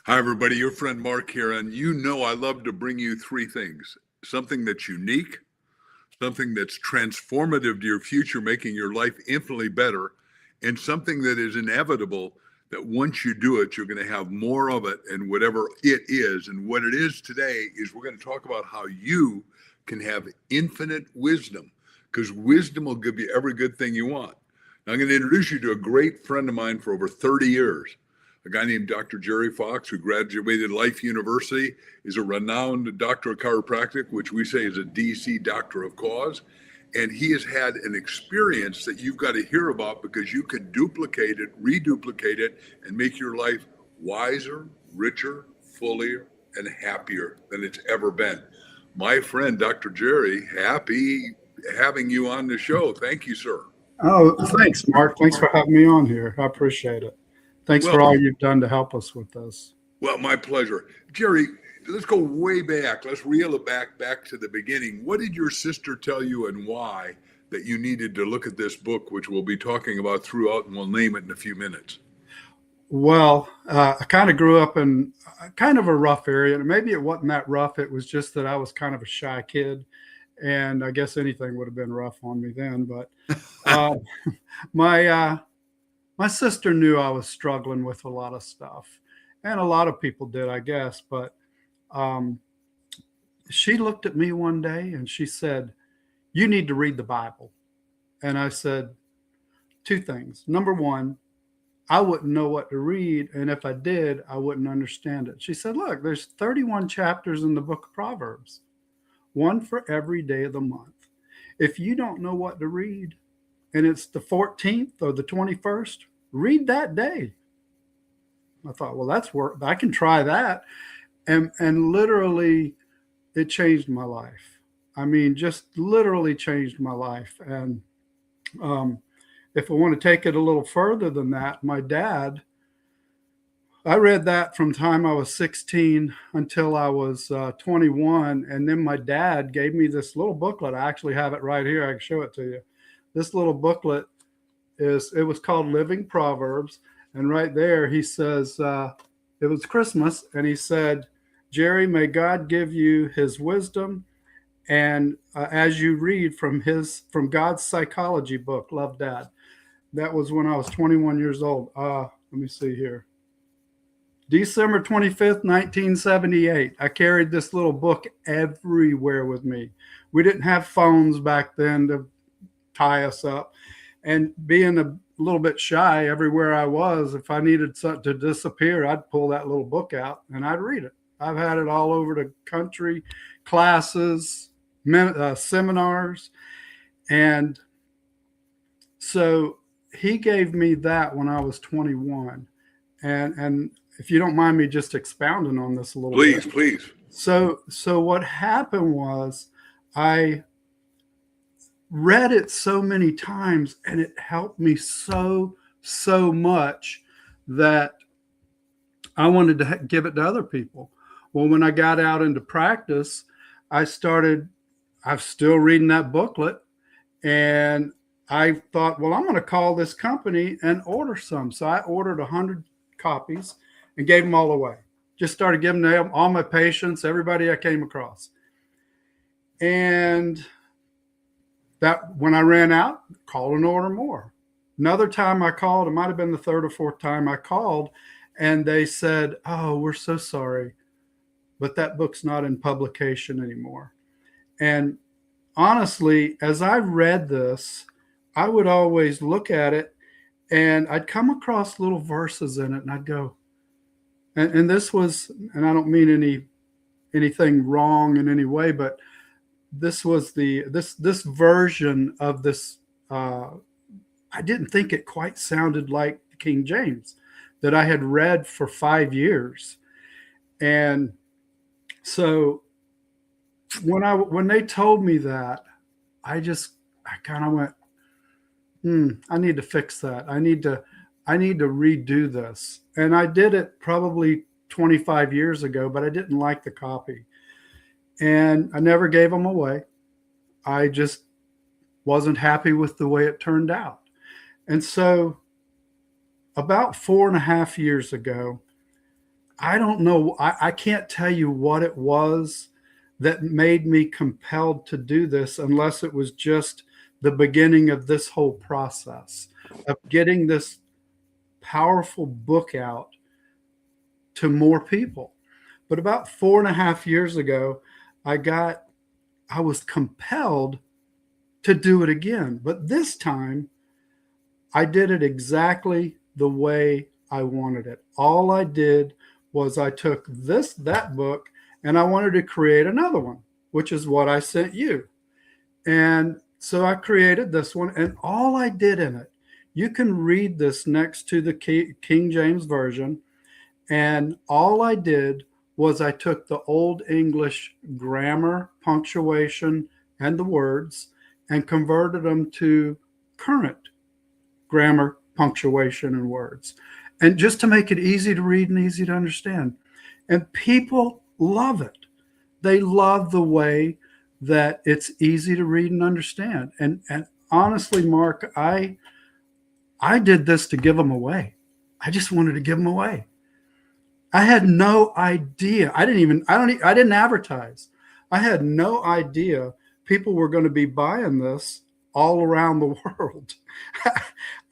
Hi, everybody. Your friend Mark here. And you know I love to bring you three things: something that's unique, something that's transformative to your future, making your life infinitely better, and something that is inevitable that once you do it, you're going to have more of it and whatever it is. And what it is today is we're going to talk about how you can have infinite wisdom because wisdom will give you every good thing you want. Now, I'm going to introduce you to a great friend of mine for over 30 years. A guy named Dr. Gerry Fox, who graduated Life University, is a renowned doctor of chiropractic, which we say is a DC doctor of cause. And he has had an experience that you've got to hear about because you can duplicate it, reduplicate it, and make your life wiser, richer, fuller, and happier than it's ever been. My friend, Dr. Gerry, happy having you on the show. Thank you, sir. Oh, thanks, Mark. Thanks for having me on here. I appreciate it. Thanks for all Well, you've done to help us with this. well, my pleasure. Gerry, let's go way back. Let's reel it back to the beginning. What did your sister tell you and why that you needed to look at this book, which we'll be talking about throughout, and we'll name it in a few minutes? Well, I kind of grew up in kind of a rough area, and maybe it wasn't that rough. It was just that I was kind of a shy kid, and I guess anything would have been rough on me then. But uh, my my sister knew I was struggling with a lot of stuff, and a lot of people did, I guess. But um, she looked at me one day and she said, "You need to read the Bible." And I said, two things. Number one, I wouldn't know what to read. And if I did, I wouldn't understand it. She said, "Look, there's 31 chapters in the book of Proverbs, one for every day of the month. If you don't know what to read and it's the 14th or the 21st, read that day." I thought, well, that's work. I can try that. And literally, it changed my life. I mean, just literally changed my life. And um, if I want to take it a little further than that, my dad, I read that from time I was 16 until I was 21. And then my dad gave me this little booklet. I actually have it right here. I can show it to you. This little booklet it was called Living Proverbs. And right there, he says, it was Christmas. And he said, "Gerry, may God give you his wisdom. And as you read from God's psychology book, Love Dad." That was when I was 21 years old. Let me see here. December 25th, 1978. I carried this little book everywhere with me. We didn't have phones back then to tie us up. And being a little bit shy everywhere I was, if I needed something to disappear, I'd pull that little book out and I'd read it. I've had it all over the country, classes, seminars. And so he gave me that when I was 21. And if you don't mind me just expounding on this a little Please, bit. please. So what happened was I read it so many times and it helped me so much that I wanted to give it to other people. Well, when I got out into practice, I'm still reading that booklet, and I thought, well, I'm going to call this company and order some. So I ordered 100 copies and gave them all away. Just started giving them all my patients, everybody I came across. And that when I ran out, called and order more. Another time I called, it might have been the third or fourth time I called, and they said, "Oh, we're so sorry, but that book's not in publication anymore." And honestly, as I read this, I would always look at it and I'd come across little verses in it and I'd go, and this was, and I don't mean anything wrong in any way, but this was this version of this. I didn't think it quite sounded like King James that I had read for 5 years, and so when they told me that, I kind of went, I need to fix that. I need to redo this. And I did it probably 25 years ago, but I didn't like the copy. And I never gave them away. I just wasn't happy with the way it turned out. And so about 4.5 years ago, I don't know. I can't tell you what it was that made me compelled to do this unless it was just the beginning of this whole process of getting this powerful book out to more people. But about 4.5 years ago, I was compelled to do it again. But this time I did it exactly the way I wanted it. All I did was I took that book, and I wanted to create another one, which is what I sent you. And so I created this one, and all I did in it, you can read this next to the King James Version. And all I did was I took the Old English grammar, punctuation, and the words and converted them to current grammar, punctuation, and words. And just to make it easy to read and easy to understand. And people love it. They love the way that it's easy to read and understand. And honestly, Mark, I did this to give them away. I just wanted to give them away. I had no idea. I didn't advertise. I had no idea people were going to be buying this all around the world.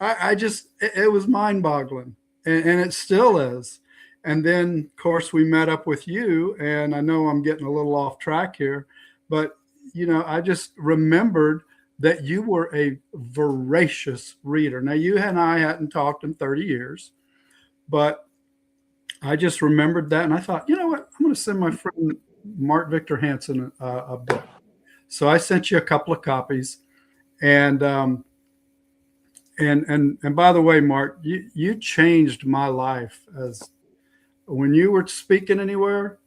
It was mind boggling, and it still is. And then, of course, we met up with you, and I know I'm getting a little off track here, but, I just remembered that you were a voracious reader. Now, you and I hadn't talked in 30 years, but I just remembered that, and I thought, you know what? I'm going to send my friend Mark Victor Hansen a book. So I sent you a couple of copies, and by the way, Mark, you changed my life. As when you were speaking anywhere,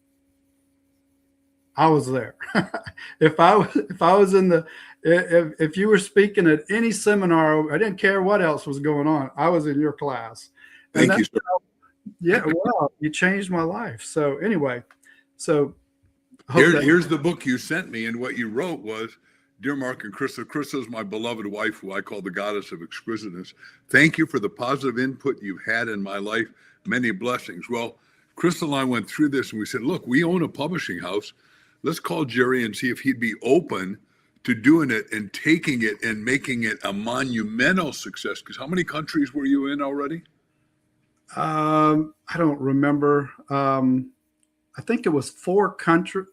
I was there. if you were speaking at any seminar, I didn't care what else was going on. I was in your class. Thank you, sir. Yeah, well, you changed my life. So anyway, here's the book you sent me, and what you wrote was, "Dear Mark and Krista, Krista is my beloved wife, who I call the goddess of exquisiteness. Thank you for the positive input you've had in my life. Many blessings." Well, Krista and I went through this, and we said, look, we own a publishing house. Let's call Gerry and see if he'd be open to doing it and taking it and making it a monumental success. Because how many countries were you in already? I don't remember. I think it was four continents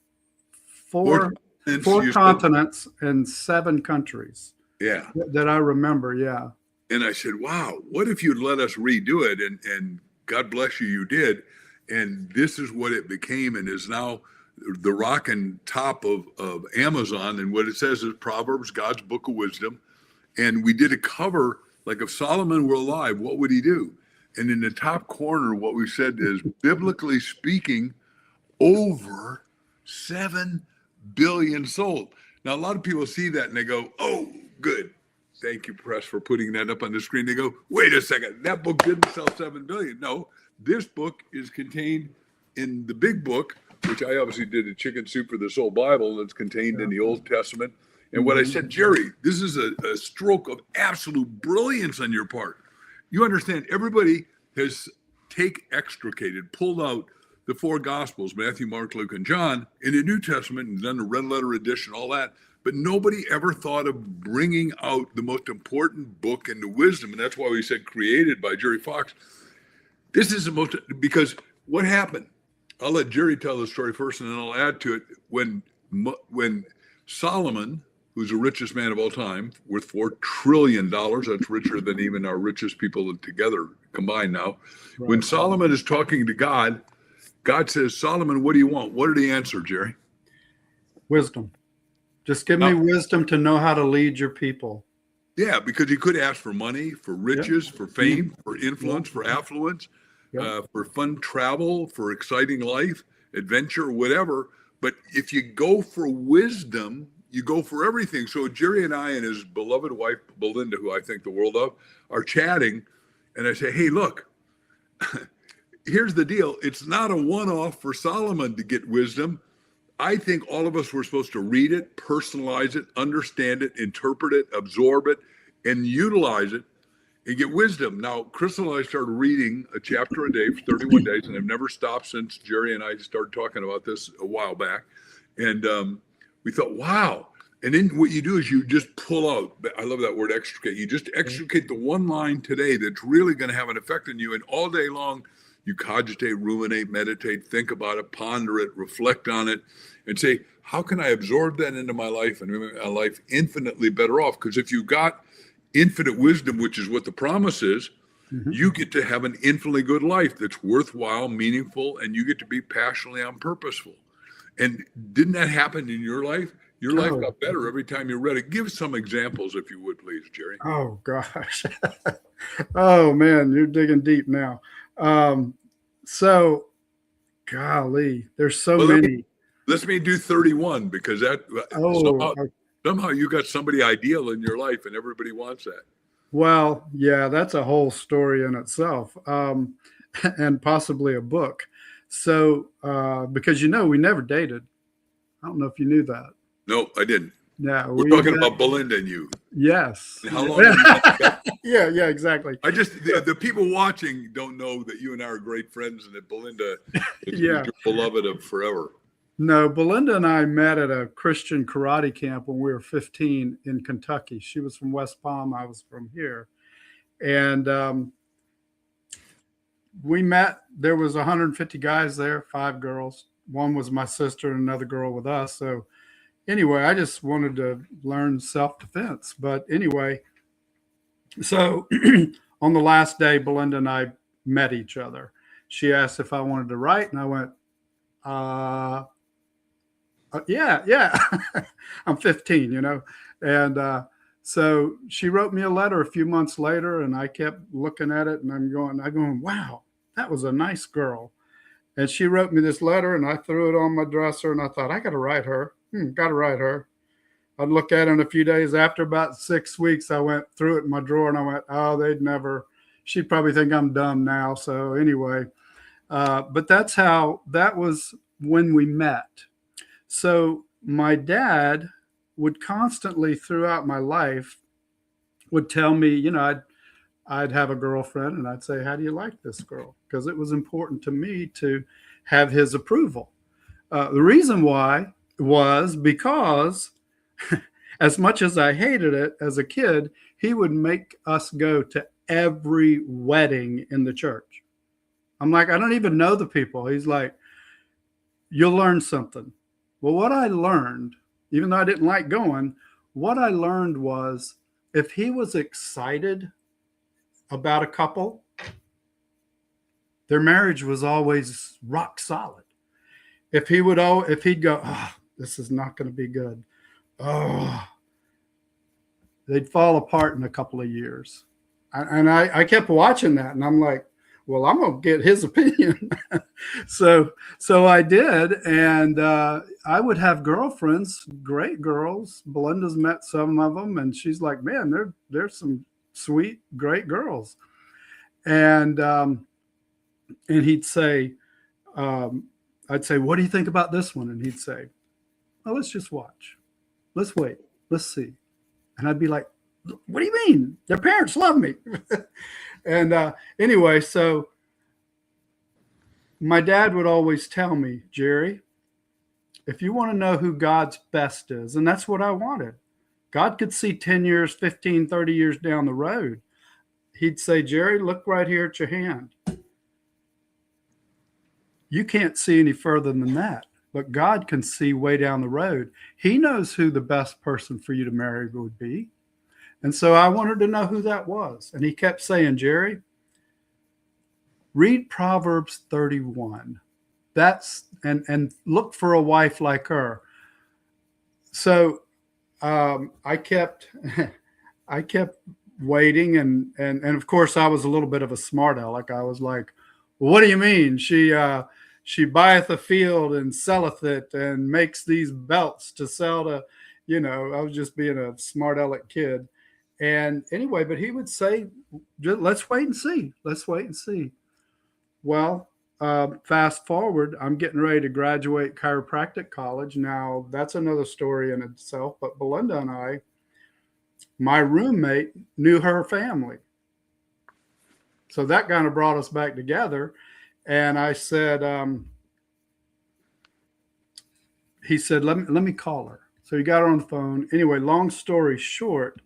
and 7 countries. Yeah. That I remember. Yeah. And I said, wow, what if you'd let us redo it? And God bless you, you did. And this is what it became, and is now the rockin' top of Amazon. And what it says is Proverbs, God's book of wisdom. And we did a cover, like, if Solomon were alive, what would he do? And in the top corner, what we said is, biblically speaking, over 7 billion sold. Now, a lot of people see that and they go, oh, good. Thank you, press, for putting that up on the screen. They go, wait a second, that book didn't sell 7 billion. No, this book is contained in the big book, which I obviously did a chicken soup for the Soul Bible. That's contained in the Old Testament. And what I said, Gerry, this is a stroke of absolute brilliance on your part. You understand, everybody has extricated, pulled out the 4 Gospels, Matthew, Mark, Luke, and John, in the New Testament, and done the red letter edition, all that. But nobody ever thought of bringing out the most important book in the wisdom. And that's why we said created by Gerry Fox. This is the most, because what happened? I'll let Gerry tell the story first, and then I'll add to it. When Solomon, who's the richest man of all time, worth $4 trillion, that's richer than even our richest people together combined now. Right. When Solomon is talking to God, God says, Solomon, what do you want? What did he answer, Gerry? Wisdom. Just give me wisdom to know how to lead your people. Yeah, because he could ask for money, for riches, for fame, for influence, for affluence, for fun travel, for exciting life, adventure, whatever. But if you go for wisdom, you go for everything. So Gerry and I and his beloved wife, Belinda, who I think the world of, are chatting. And I say, hey, look, here's the deal. It's not a one-off for Solomon to get wisdom. I think all of us were supposed to read it, personalize it, understand it, interpret it, absorb it, and utilize it. You get wisdom. Now, Crystal and I started reading a chapter a day for 31 days, and I've never stopped since Gerry and I started talking about this a while back. And we thought, wow. And then what you do is you just pull out, I love that word, extricate. You just extricate the one line today that's really going to have an effect on you. And all day long, you cogitate, ruminate, meditate, think about it, ponder it, reflect on it, and say, how can I absorb that into my life and make my life infinitely better off? Because if you've got infinite wisdom, which is what the promise is, you get to have an infinitely good life that's worthwhile, meaningful, and you get to be passionately on purposeful. And didn't that happen in your life? Your life got better every time you read it. Give some examples, if you would, please, Gerry. Oh, gosh. Oh, man, you're digging deep now. So, golly, there's so many. Let me do 31 because that somehow you got somebody ideal in your life and everybody wants that. Well, yeah, that's a whole story in itself, and possibly a book. So, because we never dated. I don't know if you knew that. No, I didn't. Yeah, we're talking about Belinda and you. Yes. And how long? Have you been yeah, exactly. The people watching don't know that you and I are great friends and that Belinda is your beloved of forever. No, Belinda and I met at a Christian karate camp when we were 15 in Kentucky. She was from West Palm. I was from here. And we met. There was 150 guys there, 5 girls. One was my sister and another girl with us. So anyway, I just wanted to learn self-defense. But anyway, so on the last day, Belinda and I met each other. She asked if I wanted to write, and I went, yeah. I'm 15, And so she wrote me a letter a few months later, and I kept looking at it, and I'm going, wow, that was a nice girl. And she wrote me this letter, and I threw it on my dresser, and I thought, I got to write her. Got to write her. I'd look at it in a few days. After about 6 weeks, I went through it in my drawer, and I went, oh, she'd probably think I'm dumb now. So anyway, but that was when we met. So my dad would constantly throughout my life would tell me, I'd have a girlfriend and I'd say, how do you like this girl? Because it was important to me to have his approval. The reason why was because as much as I hated it as a kid, he would make us go to every wedding in the church. I'm like, I don't even know the people. He's like, you'll learn something. Well, what I learned, even though I didn't like going, what I learned was if he was excited about a couple, their marriage was always rock solid. If he'd go, oh, this is not going to be good. Oh, they'd fall apart in a couple of years. And I kept watching that, and I'm like, well, I'm going to get his opinion. So I did. And I would have girlfriends, great girls. Belinda's met some of them. And she's like, man, they're some sweet, great girls. And he'd say, I'd say, what do you think about this one? And he'd say, oh, let's just watch. Let's wait. Let's see. And I'd be like, what do you mean? Their parents love me. And anyway, so my dad would always tell me, Gerry, if you want to know who God's best is, and that's what I wanted. God could see 10 years, 15, 30 years down the road. He'd say, Gerry, look right here at your hand. You can't see any further than that, but God can see way down the road. He knows who the best person for you to marry would be. And so I wanted to know who that was. And he kept saying, Gerry, read Proverbs 31. And look for a wife like her. So I kept waiting. And of course, I was a little bit of a smart aleck. I was like, well, what do you mean? She buyeth a field and selleth it and makes these belts to sell to, I was just being a smart aleck kid. And anyway, but he would say, let's wait and see. Let's wait and see. Well, fast forward, I'm getting ready to graduate chiropractic college. Now, that's another story in itself. But Belinda and I, my roommate knew her family. so that kind of brought us back together. And I said, he said, let me call her. So he got her on the phone. Anyway, long story short,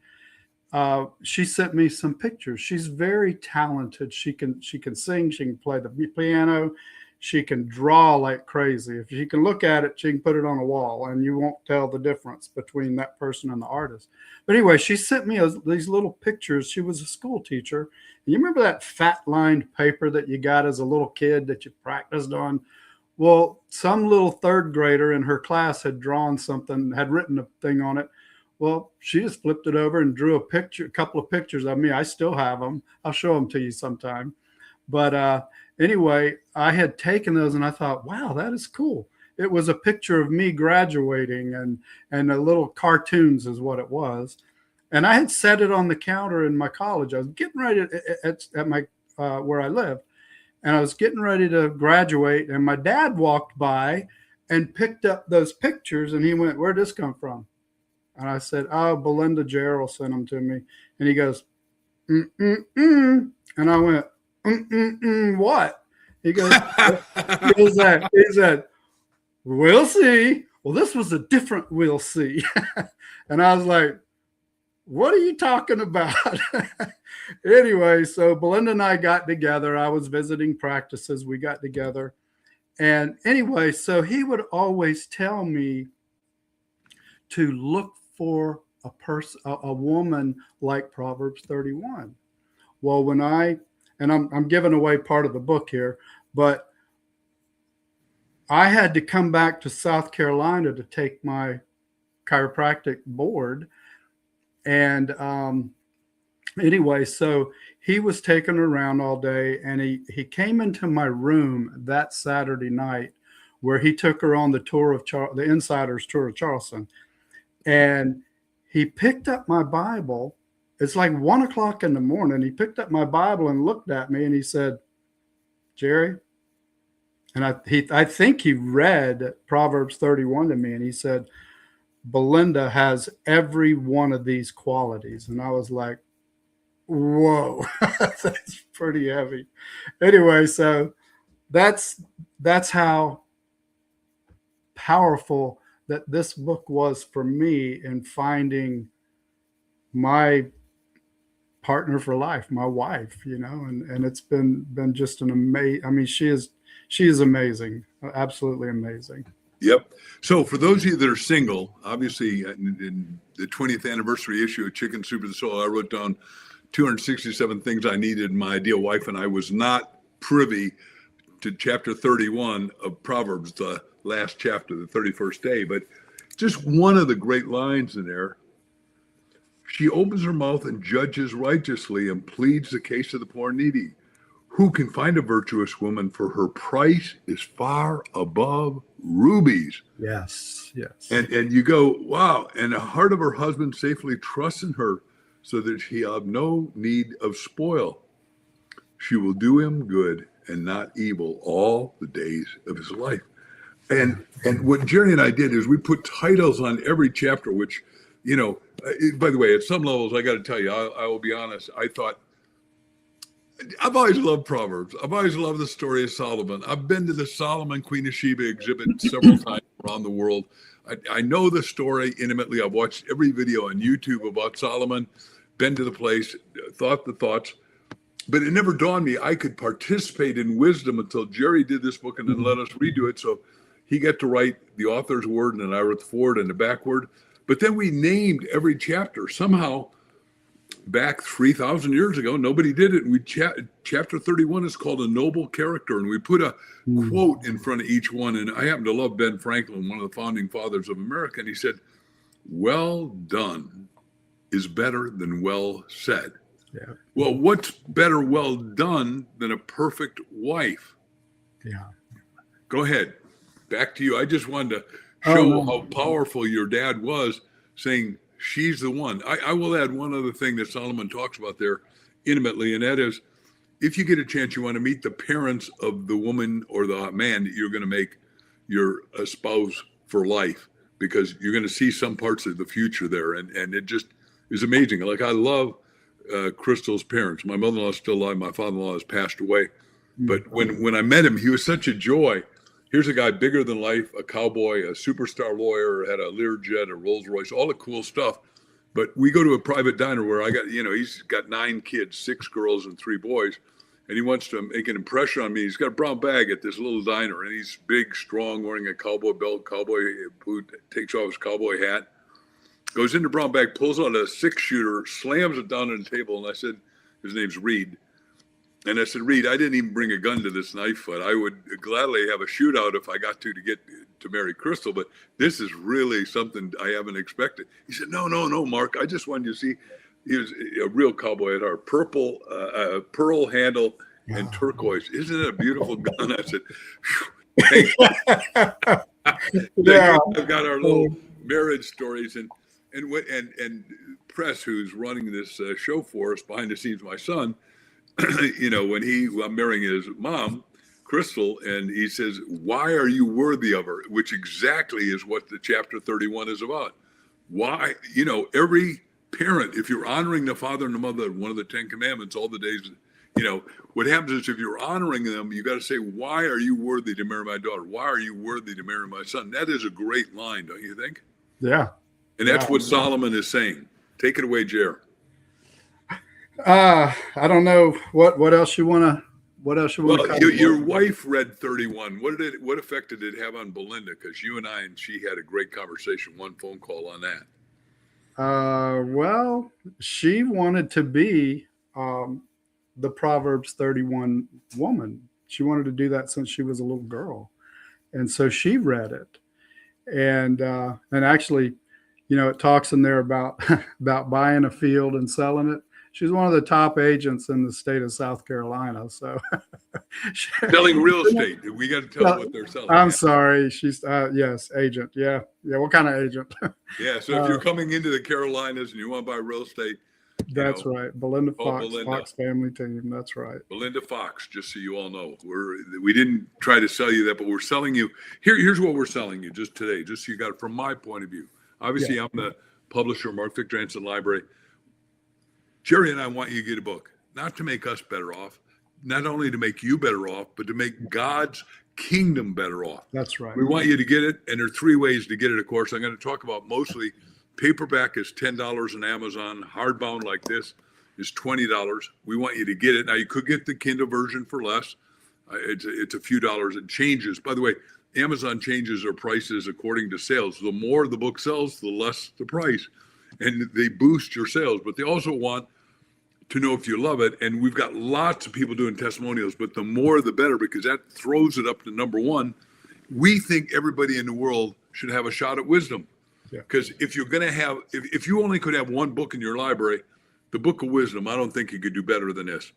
she sent me some pictures. She's very talented. She can sing. She can play the piano. She can draw like crazy. If she can look at it, she can put it on a wall, and you won't tell the difference between that person and the artist. But anyway, she sent me these little pictures. She was a school teacher. You remember that fat lined paper that you got as a little kid that you practiced on? Well, some little third grader in her class had drawn something, had written a thing on it. Well, she just flipped it over and drew a couple of pictures of me. I still have them. I'll show them to you sometime. But anyway, I had taken those and I thought, wow, that is cool. It was a picture of me graduating, and the little cartoons is what it was. And I had set it on the counter in my college. I was getting ready at my where I lived. And I was getting ready to graduate, and my dad walked by and picked up those pictures, and he went, "Where'd this come from?" And I said, "Oh, Belinda Gerald sent them to me." And he goes, "Mm-mm-mm." And I went, "Mm-mm-mm, what?" He goes, "What is that?" He said, "We'll see." Well, this was a different "we'll see." And I was like, what are you talking about? Anyway, so Belinda and I got together. I was visiting practices. We got together. And anyway, so he would always tell me to look for a woman like Proverbs 31. Well, I'm giving away part of the book here, but I had to come back to South Carolina to take my chiropractic board. And anyway, so he was taking her around all day, and he came into my room that Saturday night where he took her on the Insider's tour of Charleston. And he picked up my Bible. It's like 1:00 in the morning. He picked up my Bible and looked at me, and he said, "Gerry," and I think he read Proverbs 31 to me, and he said, "Belinda has every one of these qualities." And I was like, whoa, that's pretty heavy. Anyway, so that's how powerful that this book was for me in finding my partner for life, my wife, and it's been just an amazing, I mean, she is amazing, absolutely amazing. Yep. So for those of you that are single, obviously in the 20th anniversary issue of Chicken Soup for the Soul, I wrote down 267 things I needed in my ideal wife, and I was not privy to chapter 31 of Proverbs, the last chapter, the 31st day. But just one of the great lines in there, she opens her mouth and judges righteously and pleads the case of the poor and needy. Who can find a virtuous woman? For her price is far above rubies. Yes, yes. And you go, wow. And the heart of her husband safely trusts in her, so that she have no need of spoil. She will do him good and not evil all the days of his life. And what Gerry and I did is we put titles on every chapter, which, by the way, at some levels, I got to tell you, I will be honest, I thought, I've always loved Proverbs. I've always loved the story of Solomon. I've been to the Solomon Queen of Sheba exhibit several times around the world. I know the story intimately. I've watched every video on YouTube about Solomon, been to the place, thought the thoughts, but it never dawned me I could participate in wisdom until Gerry did this book and then let us redo it. So he got to write the author's word, and then I wrote the forward and the backward. But then we named every chapter. Somehow, back 3,000 years ago, nobody did it. And chapter 31 is called A Noble Character. And we put a quote in front of each one. And I happen to love Ben Franklin, one of the founding fathers of America. And he said, "Well done is better than well said." Yeah. Well, what's better well done than a perfect wife? Yeah. Go ahead. Back to you. I just wanted to show how powerful your dad was, saying, she's the one. I will add one other thing that Solomon talks about there intimately, and that is, if you get a chance, you want to meet the parents of the woman or the man that you're going to make your spouse for life, because you're going to see some parts of the future there, and it just is amazing. Like, I love Crystal's parents. My mother-in-law is still alive. My father-in-law has passed away. But Mm. when I met him, he was such a joy. Here's a guy bigger than life, a cowboy, a superstar lawyer, had a Learjet, a Rolls Royce, all the cool stuff. But we go to a private diner where I got, he's got 9 kids, 6 girls and 3 boys. And he wants to make an impression on me. He's got a brown bag at this little diner, and he's big, strong, wearing a cowboy belt, cowboy boot, takes off his cowboy hat, goes into brown bag, pulls out a 6-shooter, slams it down on the table. And I said, his name's Reed. And I said, Reed, I didn't even bring a gun to this knife fight. I would gladly have a shootout if I got to get to marry Crystal, but this is really something I haven't expected. He said, no, Mark. I just wanted you to see. He was a real cowboy at heart. Purple, pearl handle and turquoise. Isn't it a beautiful gun? I said, thanks. Yeah. I've got our little marriage stories and Press, who's running this show for us behind the scenes, my son. When I'm marrying his mom, Crystal, and he says, why are you worthy of her? Which exactly is what the chapter 31 is about. Why, every parent, if you're honoring the father and the mother, one of the 10 commandments, all the days, what happens is if you're honoring them, you got to say, why are you worthy to marry my daughter? Why are you worthy to marry my son? That is a great line, don't you think? Yeah. And that's what Solomon is saying. Take it away, Gerry. I don't know what else you want to. Your wife read 31. What effect did it have on Belinda? Because you and she had a great conversation, one phone call on that. Well, she wanted to be the Proverbs 31 woman. She wanted to do that since she was a little girl, and so she read it, and actually, it talks in there about buying a field and selling it. She's one of the top agents in the state of South Carolina. So selling real estate. We got to tell them what they're selling. I'm sorry. She's yes, agent. Yeah. What kind of agent? Yeah. So if you're coming into the Carolinas and you want to buy real estate, that's right. Belinda Fox, Belinda. Fox family team. That's right. Belinda Fox. Just so you all know, we didn't try to sell you that, but we're selling you. Here's what we're selling you just today. Just so you got it from my point of view. Obviously, I'm the publisher, Mark Victor Hansen Library. Gerry and I want you to get a book, not to make us better off, not only to make you better off, but to make God's kingdom better off. That's right. We want you to get it, and there are 3 ways to get it, of course. I'm going to talk about mostly paperback is $10 on Amazon. Hardbound like this is $20. We want you to get it. Now, you could get the Kindle version for less. It's a few dollars. It changes. By the way, Amazon changes their prices according to sales. The more the book sells, the less the price. And they boost your sales, but they also want to know if you love it. And we've got lots of people doing testimonials, but the more the better, because that throws it up to number 1. We think everybody in the world should have a shot at wisdom. Because if you're going to have, if you only could have one book in your library, the book of wisdom, I don't think you could do better than this.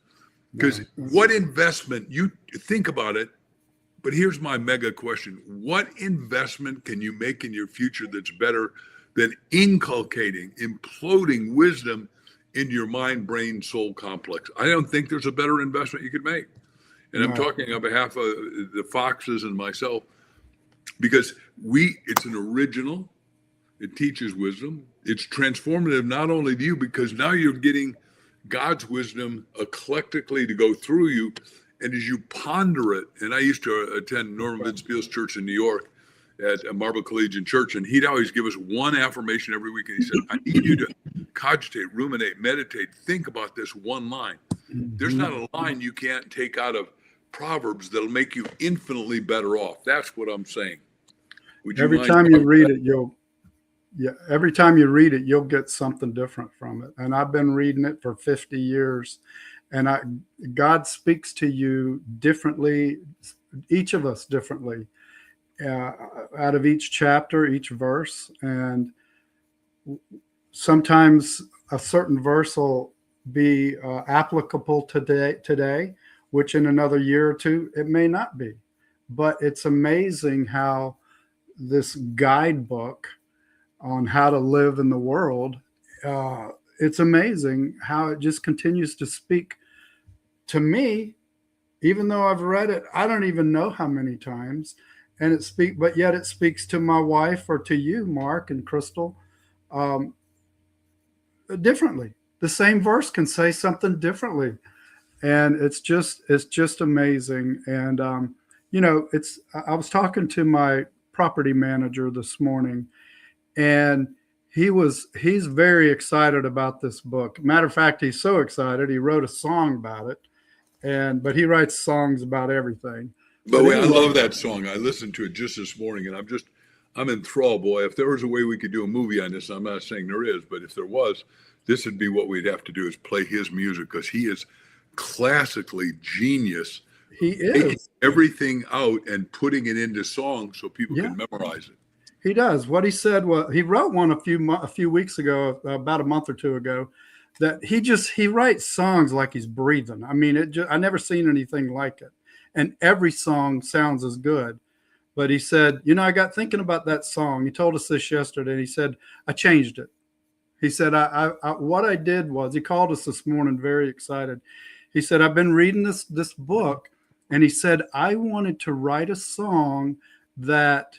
Because what investment, you think about it, but here's my mega question. What investment can you make in your future that's better than inculcating, imploding wisdom into your mind, brain, soul complex? I don't think there's a better investment you could make. And I'm talking on behalf of the Foxes and myself, because it's an original, it teaches wisdom. It's transformative, not only to you, because now you're getting God's wisdom eclectically to go through you. And as you ponder it, and I used to attend Norman Vincent Church in New York, at a Marble Collegiate Church, and he'd always give us one affirmation every week. And he said, I need you to cogitate, ruminate, meditate, think about this one line. There's not a line you can't take out of Proverbs that'll make you infinitely better off. That's what I'm saying. Every time you read it, you'll get something different from it. And I've been reading it for 50 years, and God speaks to you differently, each of us differently. Out of each chapter, each verse, and sometimes a certain verse will be applicable today, which in another year or two it may not be. But it's amazing how this guidebook on how to live in the world, it's amazing how it just continues to speak to me, even though I've read it, I don't even know how many times. And but yet it speaks to my wife or to you, Mark and Crystal, differently the same verse can say something differently. And it's just amazing. And, I was talking to my property manager this morning, and he's very excited about this book. Matter of fact, he's so excited he wrote a song about it, but he writes songs about everything. By the way, I love that song. I listened to it just this morning, and I'm enthralled, boy. If there was a way we could do a movie on this, I'm not saying there is, but if there was, this would be what we'd have to do, is play his music, because he is classically genius. He is everything out and putting it into songs so people can memorize it. He does. What he said was, he wrote one a few weeks ago, about a month or two ago, that he writes songs like he's breathing. I mean, I never seen anything like it. And every song sounds as good. But he said, I got thinking about that song. He told us this yesterday. And he said, I changed it. He said, what I did was, he called us this morning very excited. He said, I've been reading this book. And he said, I wanted to write a song that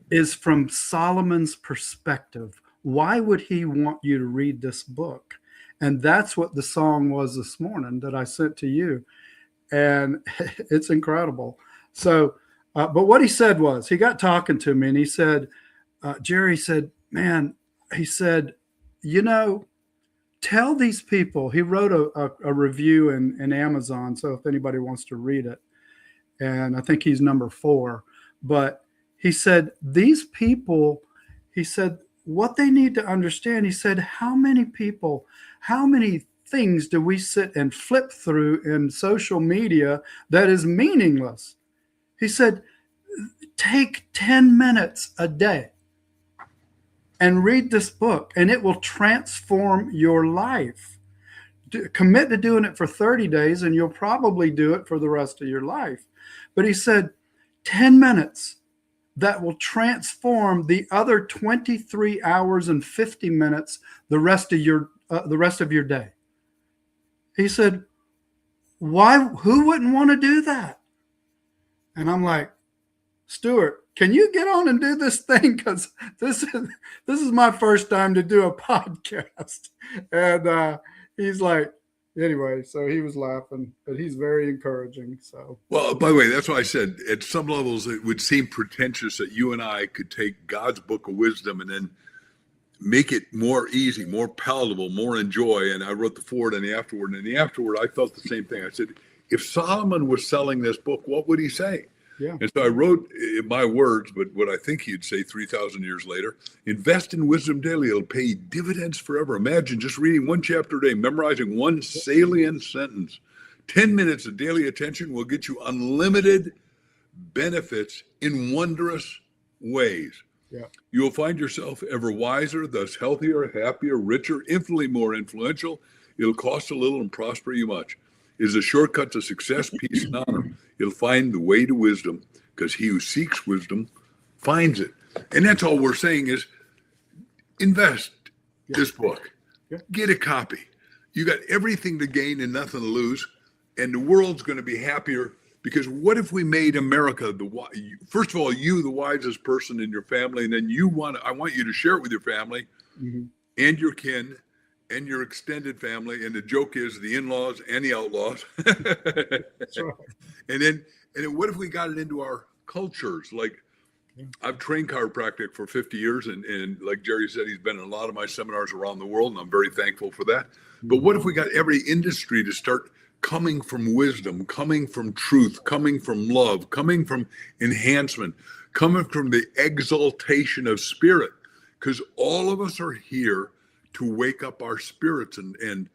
is from Solomon's perspective. Why would he want you to read this book? And that's what the song was this morning that I sent to you. And it's incredible. So, but what he said was, he got talking to me, and he said, Gerry said, man, he said, tell these people. He wrote a review in Amazon, so if anybody wants to read it, and I think he's number 4. But he said, these people, he said, what they need to understand, he said, how many things do we sit and flip through in social media that is meaningless? He said, take 10 minutes a day and read this book, and it will transform your life. Commit to doing it for 30 days, and you'll probably do it for the rest of your life. But he said, 10 minutes that will transform the other 23 hours and 50 minutes, the rest of your day. He said, who wouldn't want to do that? And I'm like, Stuart, can you get on and do this thing? Because this is my first time to do a podcast. And he's like, anyway, so he was laughing, but he's very encouraging. So, well, by the way, that's why I said at some levels it would seem pretentious that you and I could take God's book of wisdom and then make it more easy, more palatable, more enjoy. And I wrote the forward and the afterword. And in the afterward, I felt the same thing. I said, if Solomon was selling this book, what would he say? Yeah. And so I wrote in my words, but what I think he'd say 3,000 years later, invest in wisdom daily. It'll pay dividends forever. Imagine just reading one chapter a day, memorizing one salient sentence. 10 minutes of daily attention will get you unlimited benefits in wondrous ways. Yeah. You will find yourself ever wiser, thus healthier, happier, richer, infinitely more influential. It'll cost a little and prosper you much. It is a shortcut to success, peace, and honor. You'll find the way to wisdom, because he who seeks wisdom finds it. And that's all we're saying is invest this book. Yeah. Get a copy. You got everything to gain and nothing to lose. And the world's going to be happier, because what if we made America first of all, you the wisest person in your family, and then I want you to share it with your family and your kin and your extended family. And the joke is the in-laws and the outlaws. That's right. And then what if we got it into our cultures? Like, I've trained chiropractic for 50 years. And like Gerry said, he's been in a lot of my seminars around the world, and I'm very thankful for that. But what if we got every industry to start coming from wisdom, coming from truth, coming from love, coming from enhancement, coming from the exaltation of spirit? Because all of us are here to wake up our spirits and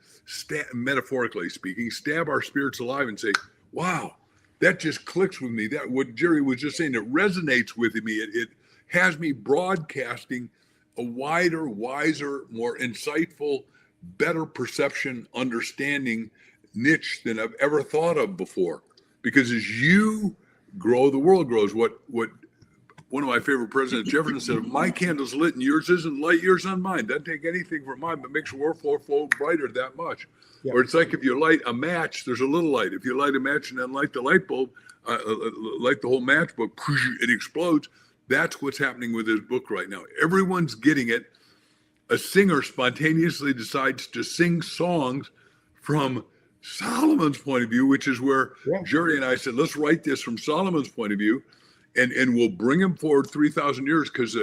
metaphorically speaking, stab our spirits alive and say, wow, that just clicks with me. That what Gerry was just saying, it resonates with me. It has me broadcasting a wider, wiser, more insightful, better perception, understanding niche than I've ever thought of before. Because as you grow, the world grows. What one of my favorite presidents, Jefferson, said, if my candle's lit and yours isn't, light yours on mine. Doesn't take anything from mine, but makes the world flow brighter that much. Yeah. Or it's like if you light a match, there's a little light. If you light a match and then light the light bulb, light the whole matchbook, it explodes. That's what's happening with this book right now. Everyone's getting it. a singer spontaneously decides to sing songs from Solomon's point of view, which is where Yeah. Gerry and I said, let's write this from Solomon's point of view, and we'll bring him forward 3,000 years, because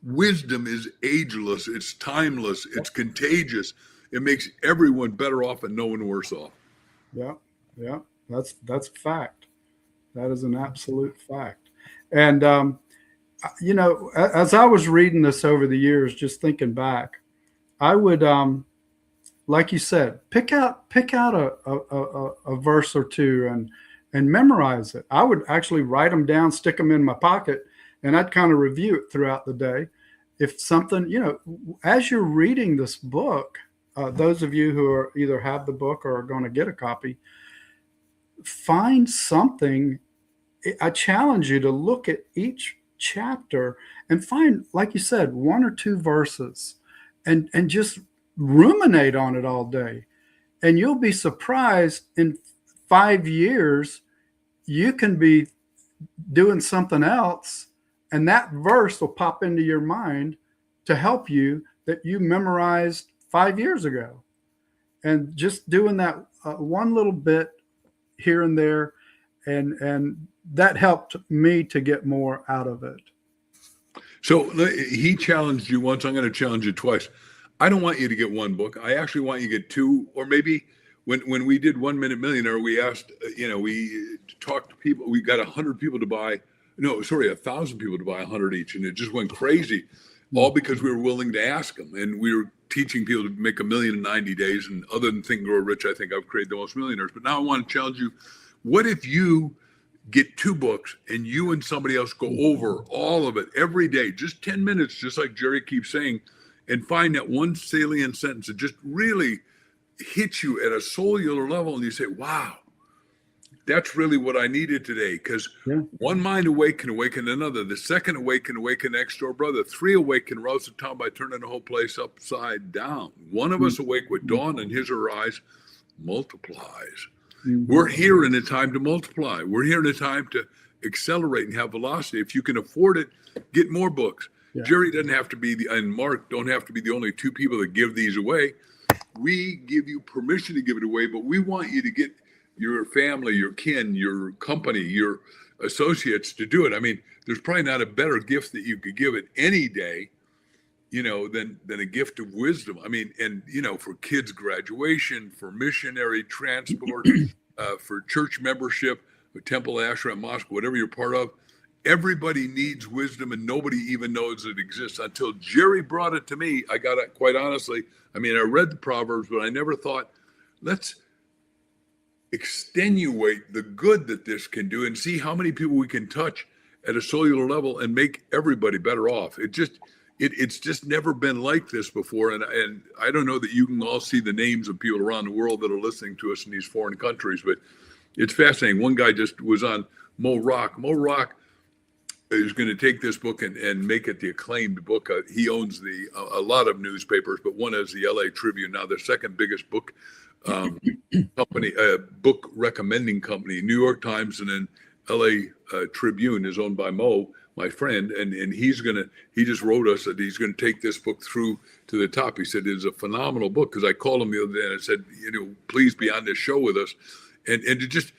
wisdom is ageless, it's timeless, it's contagious. It makes everyone better off and no one worse off. Yeah. Yeah. That's a fact. That is an absolute fact. And, as I was reading this over the years, just thinking back, I would, like you said, pick out a verse or two and memorize it. I would actually write them down, stick them in my pocket, and I'd kind of review it throughout the day. If something, as you're reading this book, those of you who are either have the book or are going to get a copy, find something. I challenge you to look at each chapter and find, like you said, one or two verses and just ruminate on it all day. And you'll be surprised, in 5 years, you can be doing something else, and that verse will pop into your mind to help you that you memorized 5 years ago. And just doing that one little bit here and there, and that helped me to get more out of it. So he challenged you once. I'm going to challenge you twice. I don't want you to get one book. I actually want you to get two, or maybe when we did 1 Minute Millionaire, we asked, we talked to people. We got 100 people to buy. No, sorry, 1,000 people to buy 100 each, and it just went crazy. All because we were willing to ask them, and we were teaching people to make $1 million in 90 days. And other than Think and Grow Rich, I think I've created the most millionaires. But now I want to challenge you. What if you get 2 books and you and somebody else go over all of it every day, just 10 minutes, just like Gerry keeps saying, and find that one salient sentence that just really hits you at a cellular level, and you say, wow, that's really what I needed today. Because one mind awake can awaken another. The second awake can awaken next door brother. 3 awake can rouse the town by turning the whole place upside down. One of us awake with dawn in his or her eyes multiplies. We're here in a time to multiply. We're here in a time to accelerate and have velocity. If you can afford it, get more books. Gerry doesn't have to be and Mark don't have to be the only 2 people that give these away. We give you permission to give it away, but we want you to get your family, your kin, your company, your associates to do it. I mean, there's probably not a better gift that you could give it any day, than a gift of wisdom. I mean, and, for kids' graduation, for missionary transport, for church membership, temple, ashram, mosque, whatever you're part of, everybody needs wisdom, and nobody even knows it exists. Until Gerry brought it to me, I got it, quite honestly. I mean, I read the Proverbs, but I never thought, let's extenuate the good that this can do and see how many people we can touch at a cellular level and make everybody better off. It's just never been like this before. And I don't know that you can all see the names of people around the world that are listening to us in these foreign countries, but it's fascinating. One guy just was on Mo Rock. Mo Rock is going to take this book and make it the acclaimed book. He owns a lot of newspapers, but one is the LA Tribune, now the second biggest book company, book recommending company. New York Times and then LA Tribune is owned by Mo, my friend, and he just wrote us that he's going to take this book through to the top. He said it's a phenomenal book, because I called him the other day and I said, please be on this show with us. And to just,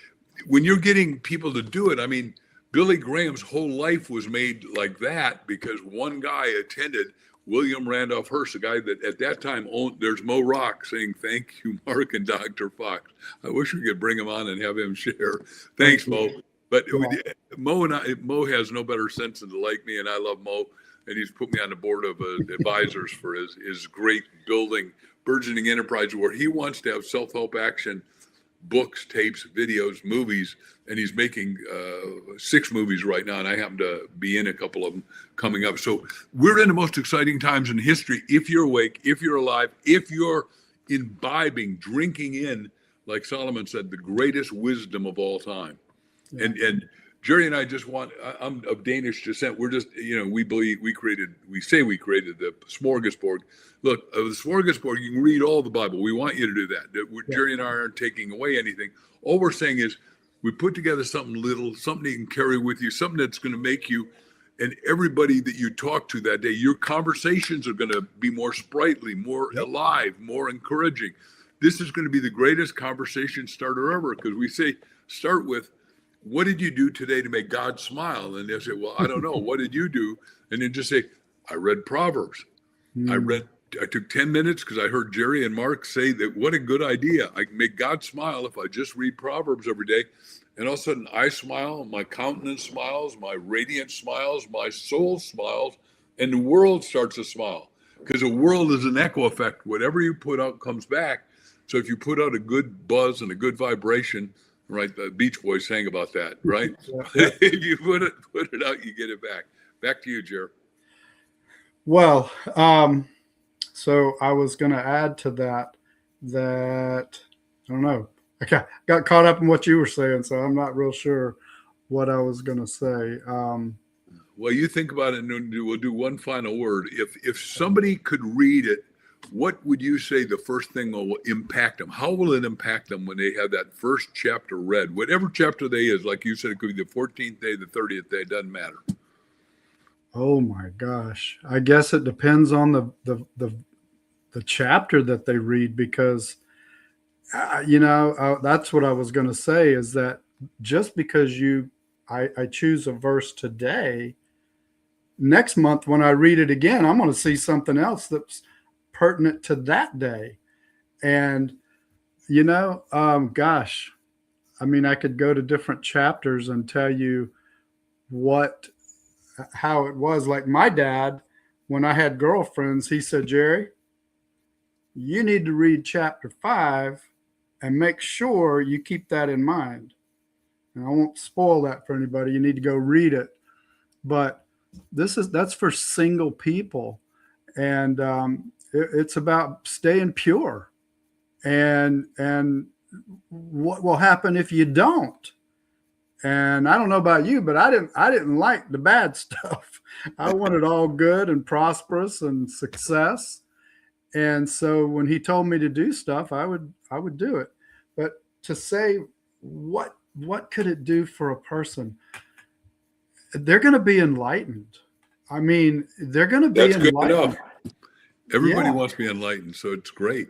when you're getting people to do it, I mean, Billy Graham's whole life was made like that because one guy attended, William Randolph Hearst, a guy that at that time owned, there's Mo Rock saying, thank you, Mark and Dr. Fox. I wish we could bring him on and have him share. Thanks, Mo. But Mo has no better sense than to like me, and I love Mo. And he's put me on the board of advisors for his great burgeoning enterprise, where he wants to have self-help action books, tapes, videos, movies, and he's making 6 movies right now, and I happen to be in a couple of them coming up. So we're in the most exciting times in history. If you're awake, if you're alive, if you're imbibing, drinking in, like Solomon said, the greatest wisdom of all time. Yeah. And Gerry and I I'm of Danish descent. We're just, we say we created the smorgasbord. Look, the smorgasbord, you can read all the Bible. We want you to do that. Gerry and I aren't taking away anything. All we're saying is we put together something little, something you can carry with you, something that's going to make you And everybody that you talk to that day, your conversations are going to be more sprightly, more alive, more encouraging. This is going to be the greatest conversation starter ever, because we say, start with, what did you do today to make God smile? And they say, well, I don't know. What did you do? And then just say, I read Proverbs. I took 10 minutes because I heard Gerry and Mark say that what a good idea. I can make God smile if I just read Proverbs every day. And all of a sudden I smile, my countenance smiles, my radiance smiles, my soul smiles, and the world starts to smile, because the world is an echo effect. Whatever you put out comes back. So if you put out a good buzz and a good vibration, right? The Beach Boys sang about that, right? If you put it out, you get it back. Back to you, Gerry. Well, so I was going to add to that I don't know. I got caught up in what you were saying, so I'm not real sure what I was going to say. Well, you think about it, and we'll do one final word. If somebody could read it, what would you say the first thing will impact them? How will it impact them when they have that first chapter read? Whatever chapter they is, like you said, it could be the 14th day, the 30th day, it doesn't matter. Oh my gosh. I guess it depends on the chapter that they read, because that's what I was going to say, is that just because I choose a verse today, next month when I read it again, I'm going to see something else that's pertinent to that day. And gosh, I mean, I could go to different chapters and tell you how it was. Like my dad, when I had girlfriends, he said, Gerry, you need to read chapter 5 and make sure you keep that in mind. And I won't spoil that for anybody. You need to go read it. But that's for single people. And it's about staying pure. And what will happen if you don't? And I don't know about you, but I didn't like the bad stuff. I wanted all good and prosperous and success. And so when he told me to do stuff, I would do it. But to say what could it do for a person? They're going to be enlightened. I mean, they're going to be enlightened. Good enough. Everybody wants to be enlightened, so it's great.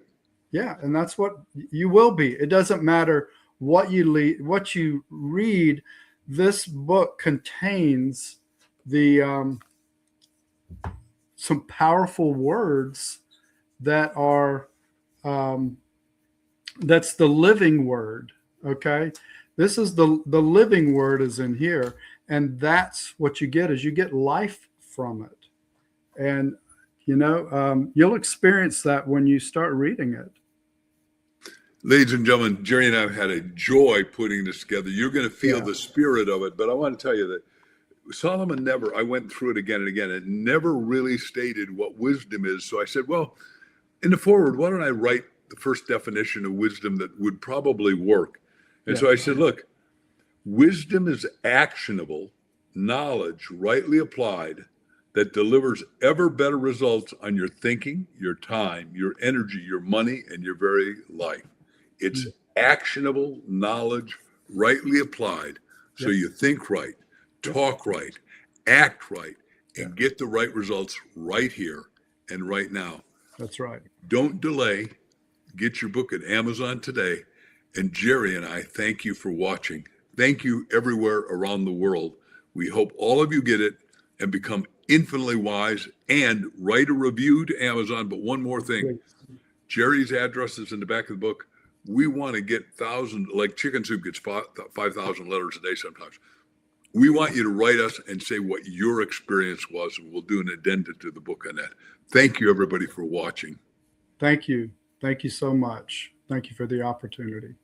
Yeah, and that's what you will be. It doesn't matter what you read. This book contains some powerful words that are that's the living word. Okay, this is the living word is in here, and that's what you get, is you get life from it. And you'll experience that when you start reading it. Ladies and gentlemen, Gerry and I have had a joy putting this together. You're going to feel the spirit of it, but I want to tell you that Solomon I went through it again and again. It never really stated what wisdom is. So I said, well, in the foreword, why don't I write the first definition of wisdom that would probably work? And so I said, look, wisdom is actionable knowledge rightly applied that delivers ever better results on your thinking, your time, your energy, your money, and your very life. It's actionable knowledge rightly applied. So you think right, talk right, act right, and get the right results right here and right now. That's right. Don't delay. Get your book at Amazon today. And Gerry and I thank you for watching. Thank you everywhere around the world. We hope all of you get it and become infinitely wise, and write a review to Amazon. But one more thing, Gerry's address is in the back of the book. We want to get thousands, like Chicken Soup gets 5,000 letters a day sometimes. We want you to write us and say what your experience was, and we'll do an addendum to the book on that. Thank you, everybody, for watching. Thank you. Thank you so much. Thank you for the opportunity.